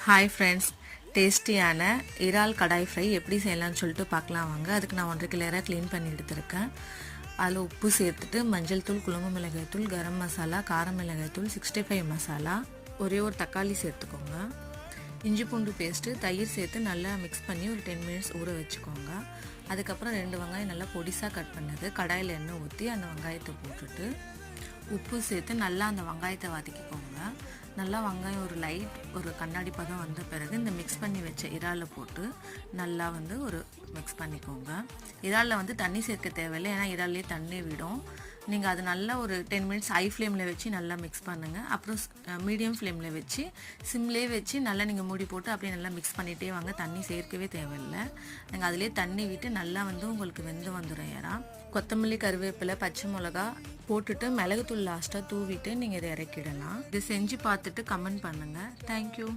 Hi friends, டேஸ்டியான இறால் கடாய் fry எப்படி செய்யலாம்னு சொல்லிட்டு பார்க்கலாம் வாங்க. அதுக்கு நான் 1.5 கிலோ க்ளீன் பண்ணி எடுத்திருக்கேன். அதில் உப்பு சேர்த்துட்டு மஞ்சள் தூள், குழம்பு மிளகாய் தூள், கரம் மசாலா, கார மிளகாய் தூள், 65 மசாலா, ஒரே ஒரு தக்காளி சேர்த்துக்கோங்க. இஞ்சி பூண்டு பேஸ்ட்டு, தயிர் சேர்த்து நல்லா மிக்ஸ் பண்ணி ஒரு 10 மினிட்ஸ் ஊற வச்சுக்கோங்க. அதுக்கப்புறம் 2 வெங்காயம் நல்லா பொடிசாக கட் பண்ணது கடாயில் எண்ணெய் ஊற்றி அந்த வெங்காயத்தை போட்டுட்டு உப்பு சேர்த்து நல்லா அந்த வெங்காயத்தை வதக்கிக்கோங்க. நல்லா வெங்காயம் ஒரு கண்ணாடி பதம் வந்த பிறகு இந்த மிக்ஸ் பண்ணி வச்ச இறாலை போட்டு நல்லா ஒரு மிக்ஸ் பண்ணிக்கோங்க. இறாலில் தண்ணி சேர்க்க தேவையில்லை, ஏன்னா இறாலே தண்ணி விடும். நீங்கள் அது நல்லா ஒரு 10 மினிட்ஸ் ஹை ஃப்ளேமில் வச்சு நல்லா மிக்ஸ் பண்ணுங்கள். அப்புறம் மீடியம் ஃப்ளேமில் வச்சு சிம்லேயே வச்சு நல்லா நீங்கள் மூடி போட்டு அப்படியே நல்லா மிக்ஸ் பண்ணிகிட்டே வாங்க. தண்ணி சேர்க்கவே தேவையில்லை. நீங்கள் அதிலே தண்ணி விட்டு நல்லா உங்களுக்கு வெந்து வந்துடும் இறா. கொத்தமல்லி, கருவேப்பிலை, பச்சை மிளகா போட்டுட்டு மிளகுத்தூள் லாஸ்ட்டாக தூவிட்டு நீங்கள் இதை இறக்கிடலாம். இதை செஞ்சு பார்த்துட்டு கமெண்ட் பண்ணுங்கள். தேங்க்யூ.